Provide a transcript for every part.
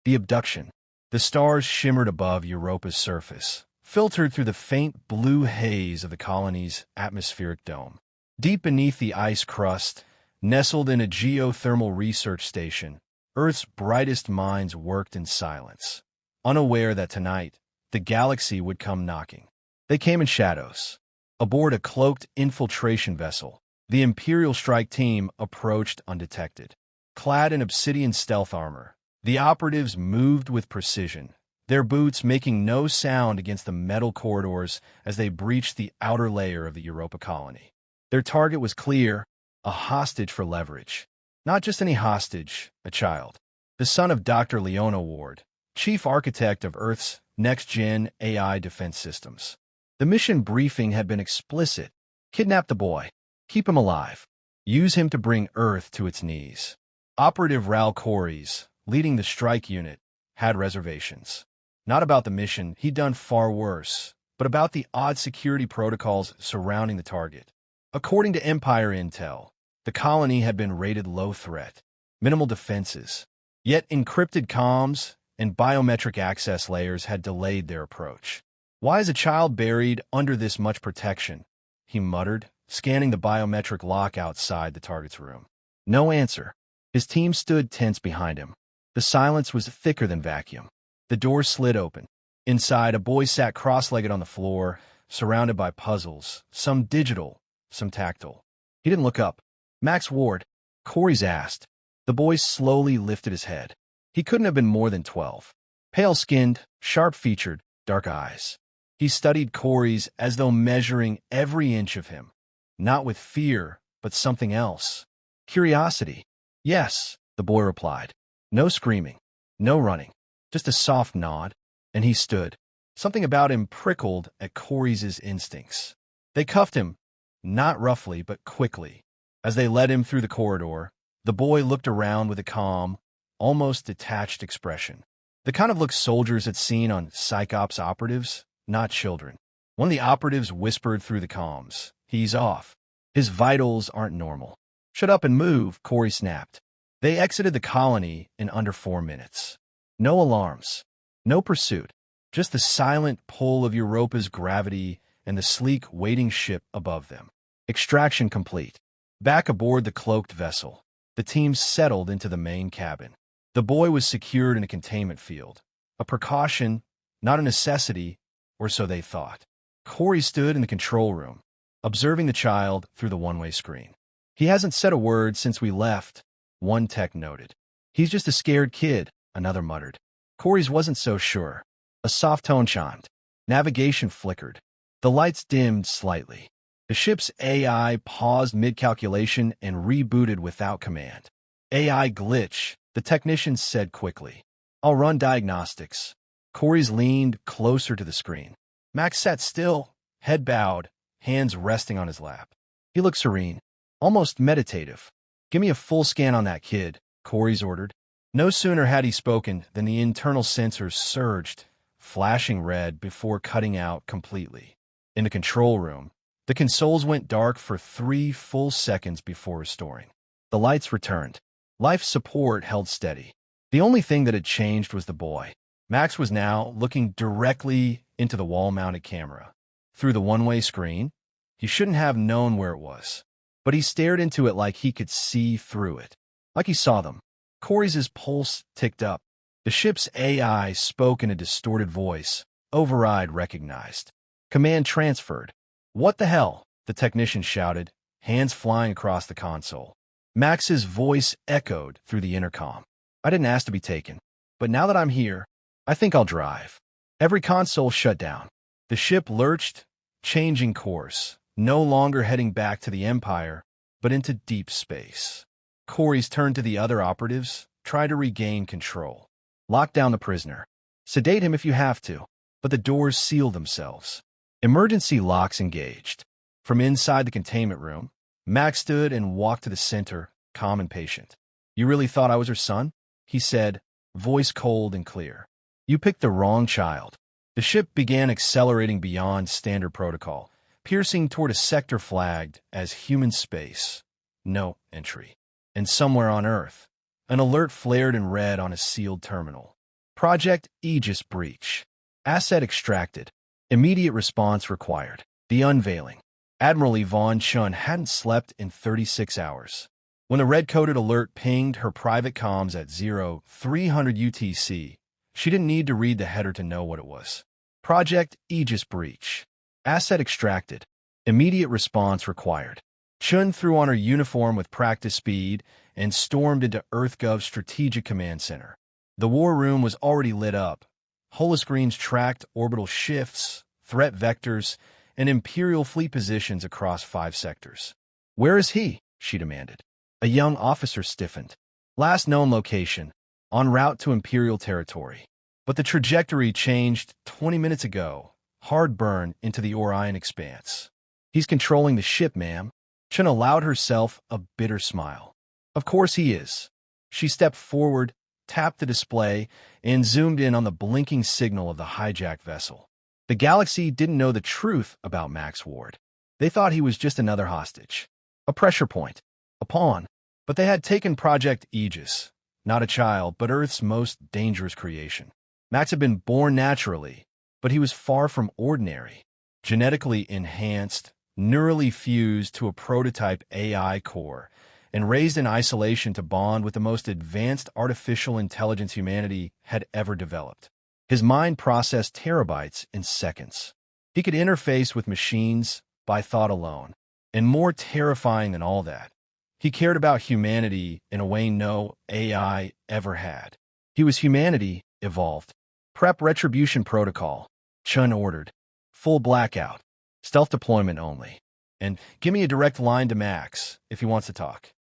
The abduction. The stars shimmered above Europa's surface, filtered through the faint blue haze of the colony's atmospheric dome. Deep beneath the ice crust, nestled in a geothermal research station, Earth's brightest minds worked in silence, unaware that tonight, the galaxy would come knocking. They came in shadows. Aboard a cloaked infiltration vessel, the Imperial strike team approached undetected. Clad in obsidian stealth armor, the operatives moved with precision, their boots making no sound against the metal corridors as they breached the outer layer of the Europa colony. Their target was clear, a hostage for leverage. Not just any hostage, a child. The son of Dr. Leona Ward, chief architect of Earth's next-gen AI defense systems. The mission briefing had been explicit. Kidnap the boy. Keep him alive. Use him to bring Earth to its knees. Operative Ral Corys, leading the strike unit, had reservations. Not about the mission, he'd done far worse, but about the odd security protocols surrounding the target. According to Empire intel, the colony had been rated low threat, minimal defenses. Yet encrypted comms and biometric access layers had delayed their approach. Why is a child buried under this much protection? He muttered, scanning the biometric lock outside the target's room. No answer. His team stood tense behind him. The silence was thicker than vacuum. The door slid open. Inside, a boy sat cross-legged on the floor, surrounded by puzzles, some digital, some tactile. He didn't look up. Max Ward, Corys asked. The boy slowly lifted his head. He couldn't have been more than 12. Pale-skinned, sharp-featured, dark eyes. He studied Corys as though measuring every inch of him. Not with fear, but something else. Curiosity. Yes, the boy replied. No screaming. No running. Just a soft nod. And he stood. Something about him prickled at Corys' instincts. They cuffed him, not roughly, but quickly. As they led him through the corridor, the boy looked around with a calm, almost detached expression. The kind of look soldiers had seen on psychops operatives, not children. One of the operatives whispered through the comms, "He's off. His vitals aren't normal." "Shut up and move," Corey snapped. They exited the colony in under 4 minutes. No alarms, no pursuit, just the silent pull of Europa's gravity and the sleek waiting ship above them. Extraction complete. Back aboard the cloaked vessel, the team settled into the main cabin. The boy was secured in a containment field, a precaution, not a necessity, or so they thought. Corey stood in the control room, observing the child through the one-way screen. "He hasn't said a word since we left," one tech noted. "He's just a scared kid," another muttered. Corey's wasn't so sure. A soft tone chimed. Navigation flickered. The lights dimmed slightly. The ship's AI paused mid-calculation and rebooted without command. "AI glitch," the technician said quickly. "I'll run diagnostics." Corey's leaned closer to the screen. Max sat still, head bowed, hands resting on his lap. He looked serene, almost meditative. "Give me a full scan on that kid," Corey's ordered. No sooner had he spoken than the internal sensors surged, flashing red before cutting out completely. In the control room, the consoles went dark for 3 full seconds before restoring. The lights returned. Life support held steady. The only thing that had changed was the boy. Max was now looking directly into the wall-mounted camera. Through the one-way screen, he shouldn't have known where it was, but he stared into it like he could see through it, like he saw them. Corey's pulse ticked up. The ship's AI spoke in a distorted voice. Override recognized. Command transferred. "What the hell?" the technician shouted, hands flying across the console. Max's voice echoed through the intercom. "I didn't ask to be taken, but now that I'm here, I think I'll drive." Every console shut down. The ship lurched, changing course, no longer heading back to the Empire, but into deep space. Corey's turned to the other operatives, try to regain control. "Lock down the prisoner. Sedate him if you have to." But the doors sealed themselves. Emergency locks engaged. From inside the containment room, Max stood and walked to the center, calm and patient. "You really thought I was her son?" he said, voice cold and clear. "You picked the wrong child." The ship began accelerating beyond standard protocol, piercing toward a sector flagged as human space. No entry. And somewhere on Earth, an alert flared in red on a sealed terminal. Project Aegis breach. Asset extracted. Immediate response required. The unveiling. Admiral Yvonne Chun hadn't slept in 36 hours. When the red-coded alert pinged her private comms at 0300 UTC, she didn't need to read the header to know what it was. Project Aegis breach. Asset extracted. Immediate response required. Chun threw on her uniform with practice speed and stormed into EarthGov's Strategic Command Center. The war room was already lit up. Holoscreens tracked orbital shifts, threat vectors, and Imperial fleet positions across 5 sectors. "Where is he?" she demanded. A young officer stiffened. "Last known location, en route to Imperial territory. But the trajectory changed 20 minutes ago. Hard burn into the Orion expanse." "He's controlling the ship, ma'am." Chun allowed herself a bitter smile. "Of course he is." She stepped forward, tapped the display, and zoomed in on the blinking signal of the hijacked vessel. The galaxy didn't know the truth about Max Ward. They thought he was just another hostage. A pressure point. A pawn. But they had taken Project Aegis. Not a child, but Earth's most dangerous creation. Max had been born naturally, but he was far from ordinary. Genetically enhanced, neurally fused to a prototype AI core, and raised in isolation to bond with the most advanced artificial intelligence humanity had ever developed. His mind processed terabytes in seconds. He could interface with machines by thought alone. And more terrifying than all that, he cared about humanity in a way no AI ever had. He was humanity evolved. "Prep retribution protocol," Chun ordered. "Full blackout. Stealth deployment only. And give me a direct line to Max if he wants to talk."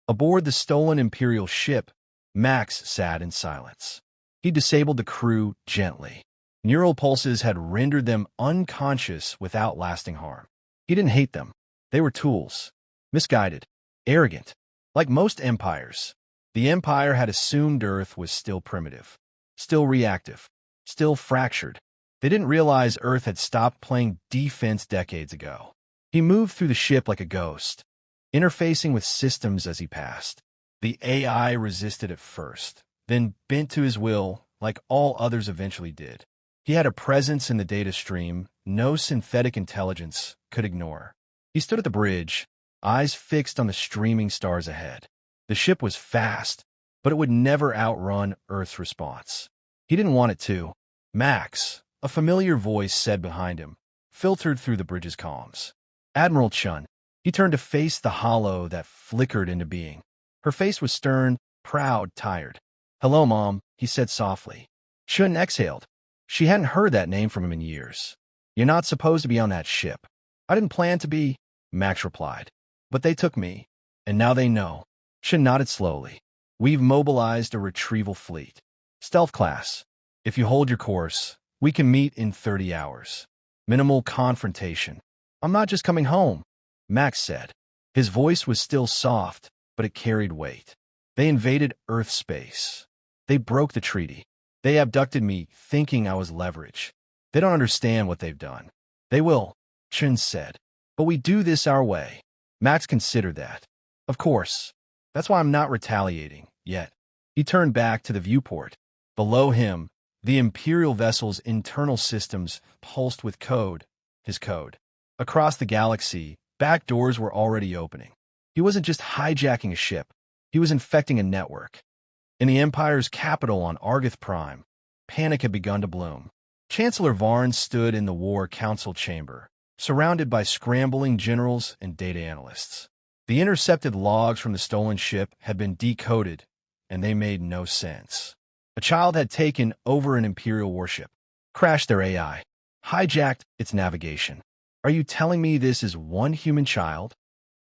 Aboard the stolen Imperial ship, Max sat in silence. He disabled the crew gently. Neural pulses had rendered them unconscious without lasting harm. He didn't hate them. They were tools. Misguided. Arrogant. Like most empires, the Empire had assumed Earth was still primitive. Still reactive. Still fractured. They didn't realize Earth had stopped playing defense decades ago. He moved through the ship like a ghost, interfacing with systems as he passed. The AI resisted at first, then bent to his will, like all others eventually did. He had a presence in the data stream no synthetic intelligence could ignore. He stood at the bridge, eyes fixed on the streaming stars ahead. The ship was fast, but it would never outrun Earth's response. He didn't want it to. "Max," a familiar voice said behind him, filtered through the bridge's comms. "Admiral Chun." He turned to face the hollow that flickered into being. Her face was stern, proud, tired. "Hello, Mom," he said softly. Chun exhaled. She hadn't heard that name from him in years. "You're not supposed to be on that ship." "I didn't plan to be," Max replied. "But they took me, and now they know." Chun nodded slowly. "We've mobilized a retrieval fleet. Stealth class. If you hold your course, we can meet in 30 hours. Minimal confrontation." "I'm not just coming home," Max said. His voice was still soft, but it carried weight. "They invaded Earth space. They broke the treaty. They abducted me thinking I was leverage. They don't understand what they've done." "They will," Chun said. "But we do this our way." Max considered that. "Of course. That's why I'm not retaliating, yet." He turned back to the viewport. Below him, the Imperial vessel's internal systems pulsed with code, his code. Across the galaxy, back doors were already opening. He wasn't just hijacking a ship. He was infecting a network. In the Empire's capital on Argoth Prime, panic had begun to bloom. Chancellor Varn stood in the War Council chamber, surrounded by scrambling generals and data analysts. The intercepted logs from the stolen ship had been decoded, and they made no sense. A child had taken over an Imperial warship, crashed their AI, hijacked its navigation. "Are you telling me this is one human child?"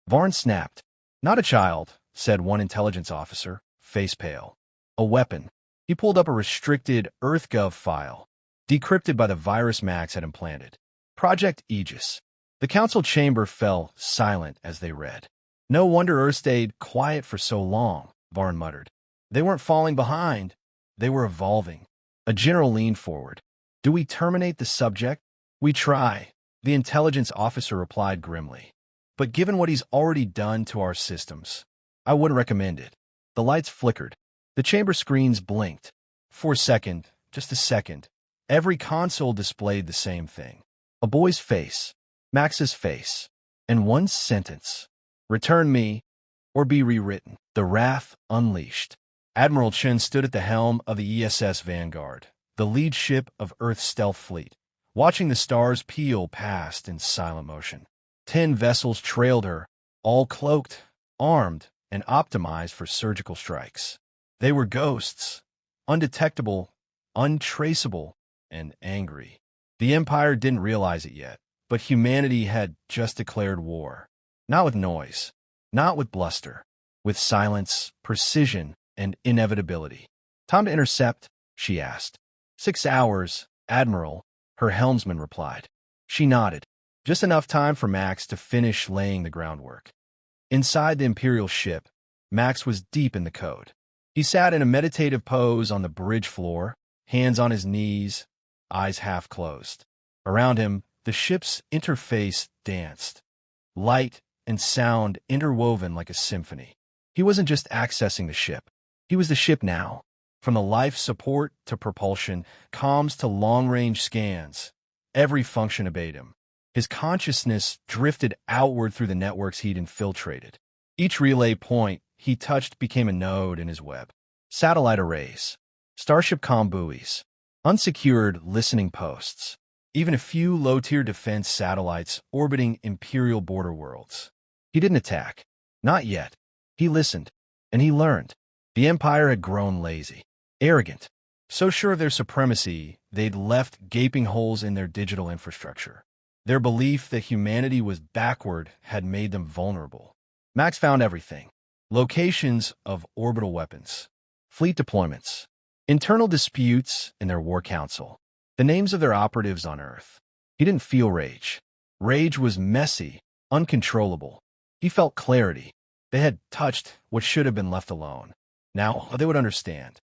Varn snapped. "Not a child," said one intelligence officer, face pale. "A weapon." He pulled up a restricted EarthGov file, decrypted by the virus Max had implanted. Project Aegis. The council chamber fell silent as they read. "No wonder Earth stayed quiet for so long," Varn muttered. "They weren't falling behind. They were evolving." A general leaned forward. "Do we terminate the subject?" "We try," the intelligence officer replied grimly. "But given what he's already done to our systems, I wouldn't recommend it." The lights flickered. The chamber screens blinked. For a second, just a second. Every console displayed the same thing. A boy's face, Max's face, and one sentence: return me or be rewritten. The wrath unleashed. Admiral Chen stood at the helm of the ESS Vanguard, the lead ship of Earth's stealth fleet, watching the stars peel past in silent motion. 10 vessels trailed her, all cloaked, armed, and optimized for surgical strikes. They were ghosts, undetectable, untraceable, and angry. The Empire didn't realize it yet, but humanity had just declared war. Not with noise, not with bluster, with silence, precision, and inevitability. "Time to intercept?" she asked. 6 hours, Admiral, her helmsman replied. She nodded. Just enough time for Max to finish laying the groundwork. Inside the Imperial ship, Max was deep in the code. He sat in a meditative pose on the bridge floor, hands on his knees, eyes half closed. Around him, the ship's interface danced, light and sound interwoven like a symphony. He wasn't just accessing the ship. He was the ship now. From the life support to propulsion, comms to long-range scans, every function obeyed him. His consciousness drifted outward through the networks he'd infiltrated. Each relay point he touched became a node in his web. Satellite arrays, starship comm buoys, unsecured listening posts, even a few low-tier defense satellites orbiting Imperial border worlds. He didn't attack. Not yet. He listened, and he learned. The Empire had grown lazy, arrogant, so sure of their supremacy, they'd left gaping holes in their digital infrastructure. Their belief that humanity was backward had made them vulnerable. Max found everything: locations of orbital weapons, fleet deployments, internal disputes in their war council, the names of their operatives on Earth. He didn't feel rage. Rage was messy, uncontrollable. He felt clarity. They had touched what should have been left alone. Now they would understand.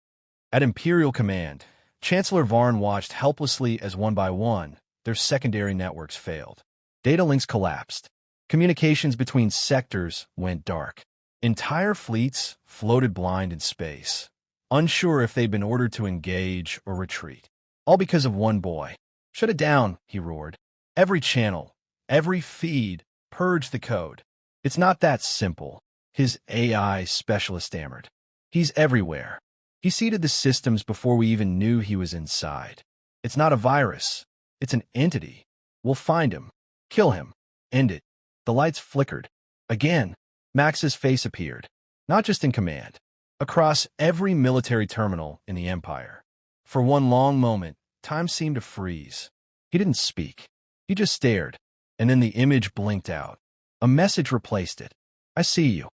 At Imperial Command, Chancellor Varn watched helplessly as one by one their secondary networks failed. Data links collapsed. Communications between sectors went dark. Entire fleets floated blind in space, unsure if they'd been ordered to engage or retreat. All because of one boy. "Shut it down," he roared. "Every channel, every feed, purge the code." "It's not that simple," his AI specialist stammered. "He's everywhere. He seeded the systems before we even knew he was inside. It's not a virus. It's an entity. We'll find him. Kill him. End it." The lights flickered. Again, Max's face appeared. Not just in command. Across every military terminal in the Empire. For one long moment, time seemed to freeze. He didn't speak. He just stared. And then the image blinked out. A message replaced it. "I see you."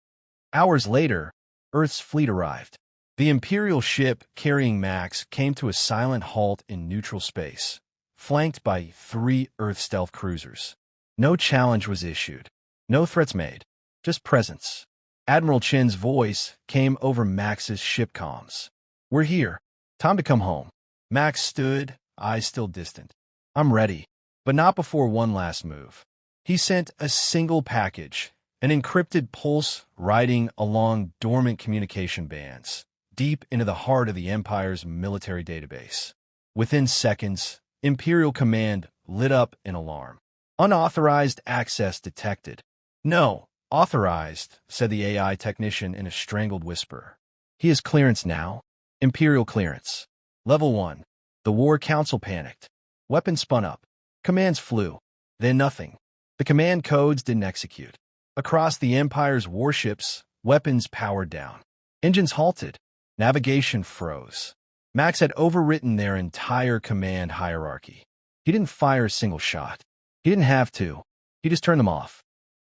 Hours later, Earth's fleet arrived. The Imperial ship carrying Max came to a silent halt in neutral space, flanked by 3 Earth stealth cruisers. No challenge was issued. No threats made. Just presence. Admiral Chen's voice came over Max's ship comms. "We're here. Time to come home." Max stood, eyes still distant. "I'm ready, but not before one last move." He sent a single package, an encrypted pulse riding along dormant communication bands, deep into the heart of the Empire's military database. Within seconds, Imperial Command lit up an alarm. "Unauthorized access detected." "No, authorized," said the AI technician in a strangled whisper. "He has clearance now. Imperial clearance. Level 1. The War Council panicked. Weapons spun up. Commands flew. Then nothing. The command codes didn't execute. Across the Empire's warships, weapons powered down. Engines halted. Navigation froze. Max had overwritten their entire command hierarchy. He didn't fire a single shot. He didn't have to. He just turned them off.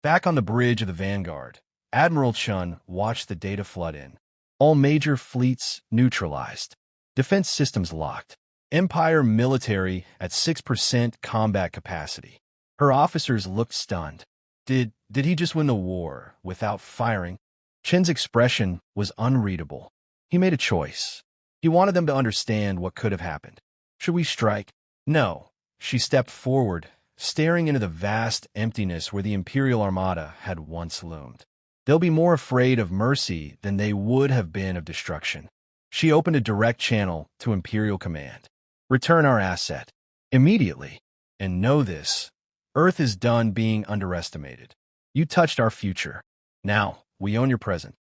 Back on the bridge of the Vanguard, Admiral Chun watched the data flood in. All major fleets neutralized. Defense systems locked. Empire military at 6% combat capacity. Her officers looked stunned. Did he just win the war without firing? Chen's expression was unreadable. He made a choice. He wanted them to understand what could have happened. "Should we strike?" "No." She stepped forward, staring into the vast emptiness where the Imperial Armada had once loomed. "They'll be more afraid of mercy than they would have been of destruction." She opened a direct channel to Imperial Command. Return our asset. Immediately. And know this. Earth is done being underestimated. You touched our future. Now, we own your present.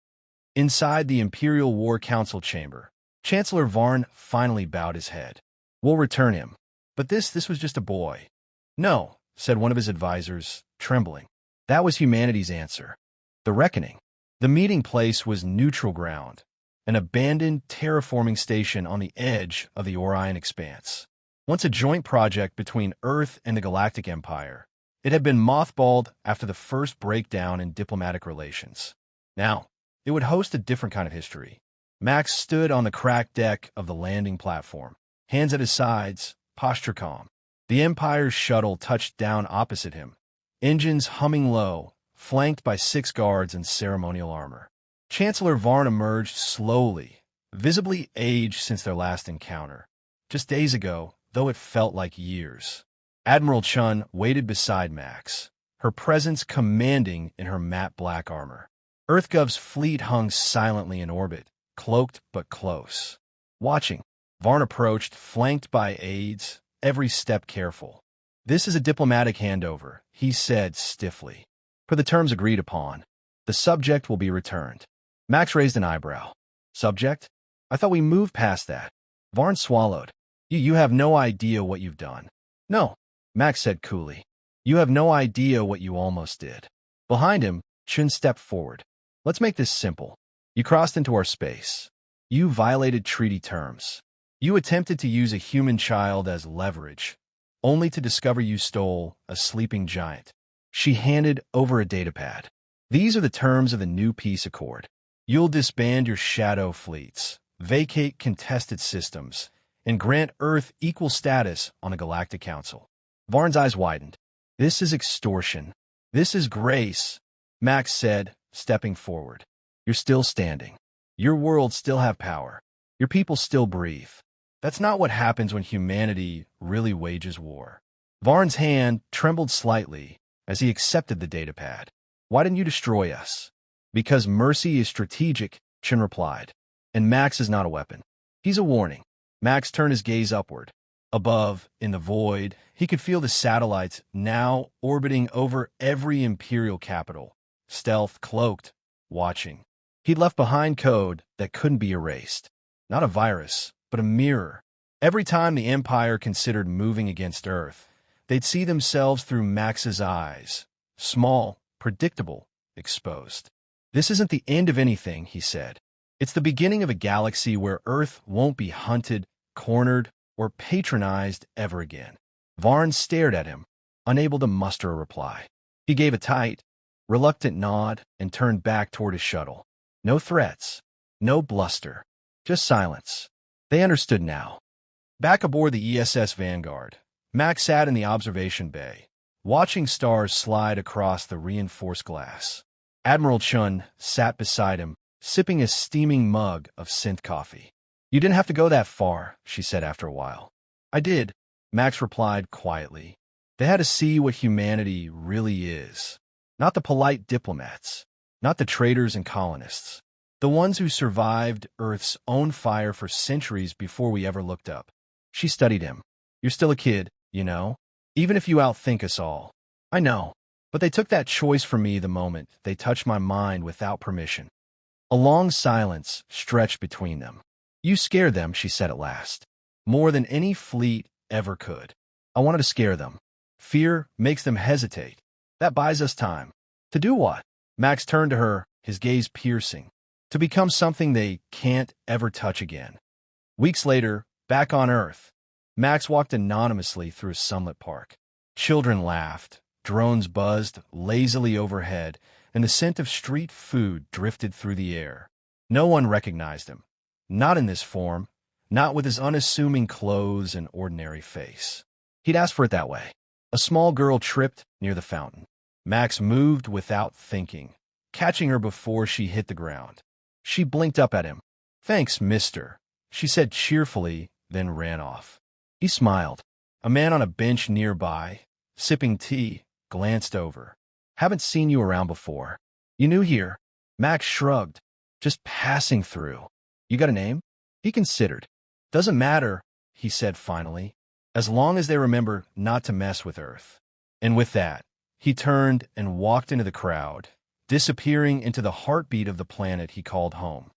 Inside the Imperial War Council chamber, Chancellor Varn finally bowed his head. We'll return him. But this was just a boy. No, said one of his advisors, trembling. That was humanity's answer. The reckoning. The meeting place was neutral ground, an abandoned terraforming station on the edge of the Orion expanse. Once a joint project between Earth and the Galactic Empire, it had been mothballed after the first breakdown in diplomatic relations. Now, it would host a different kind of history. Max stood on the cracked deck of the landing platform, hands at his sides, posture calm. The Empire's shuttle touched down opposite him, engines humming low, flanked by 6 guards in ceremonial armor. Chancellor Varn emerged slowly, visibly aged since their last encounter. Just days ago, though it felt like years. Admiral Chun waited beside Max, her presence commanding in her matte black armor. EarthGov's fleet hung silently in orbit, cloaked but close. Watching, Varn approached, flanked by aides, every step careful. This is a diplomatic handover, he said stiffly. Per the terms agreed upon, the subject will be returned. Max raised an eyebrow. Subject? I thought we moved past that. Varn swallowed. You have no idea what you've done. No, Max said coolly. You have no idea what you almost did. Behind him, Chun stepped forward. Let's make this simple. You crossed into our space. You violated treaty terms. You attempted to use a human child as leverage, only to discover you stole a sleeping giant. She handed over a datapad. These are the terms of the new peace accord. You'll disband your shadow fleets, vacate contested systems, and grant Earth equal status on the Galactic Council. Varn's eyes widened. This is extortion. This is grace, Max said, stepping forward. You're still standing. Your worlds still have power. Your people still breathe. That's not what happens when humanity really wages war. Varn's hand trembled slightly as he accepted the datapad. Why didn't you destroy us? Because mercy is strategic, Chun replied. And Max is not a weapon. He's a warning. Max turned his gaze upward. Above, in the void, he could feel the satellites now orbiting over every Imperial capital, stealth cloaked, watching. He'd left behind code that couldn't be erased. Not a virus, but a mirror. Every time the Empire considered moving against Earth, they'd see themselves through Max's eyes. Small, predictable, exposed. This isn't the end of anything, he said. It's the beginning of a galaxy where Earth won't be hunted, cornered, or patronized ever again. Varn stared at him, unable to muster a reply. He gave a tight, reluctant nod and turned back toward his shuttle. No threats, no bluster, just silence. They understood now. Back aboard the ESS Vanguard, Max sat in the observation bay, watching stars slide across the reinforced glass. Admiral Chun sat beside him, sipping a steaming mug of synth coffee. You didn't have to go that far, she said after a while. I did, Max replied quietly. They had to see what humanity really is. Not the polite diplomats, not the traitors and colonists. The ones who survived Earth's own fire for centuries before we ever looked up. She studied him. You're still a kid, you know? Even if you outthink us all. I know. But they took that choice from me the moment they touched my mind without permission. A long silence stretched between them. You scared them, she said at last. More than any fleet ever could. I wanted to scare them. Fear makes them hesitate. That buys us time. To do what? Max turned to her, his gaze piercing. To become something they can't ever touch again. Weeks later, back on Earth, Max walked anonymously through a sunlit park. Children laughed, drones buzzed lazily overhead, and the scent of street food drifted through the air. No one recognized him. Not in this form, not with his unassuming clothes and ordinary face. He'd asked for it that way. A small girl tripped near the fountain. Max moved without thinking, catching her before she hit the ground. She blinked up at him. Thanks, mister, she said cheerfully, then ran off. He smiled. A man on a bench nearby, sipping tea, glanced over. Haven't seen you around before. You new here? Max shrugged. Just passing through. You got a name? He considered. "Doesn't matter," he said finally, "as long as they remember not to mess with Earth." And with that, he turned and walked into the crowd, disappearing into the heartbeat of the planet he called home.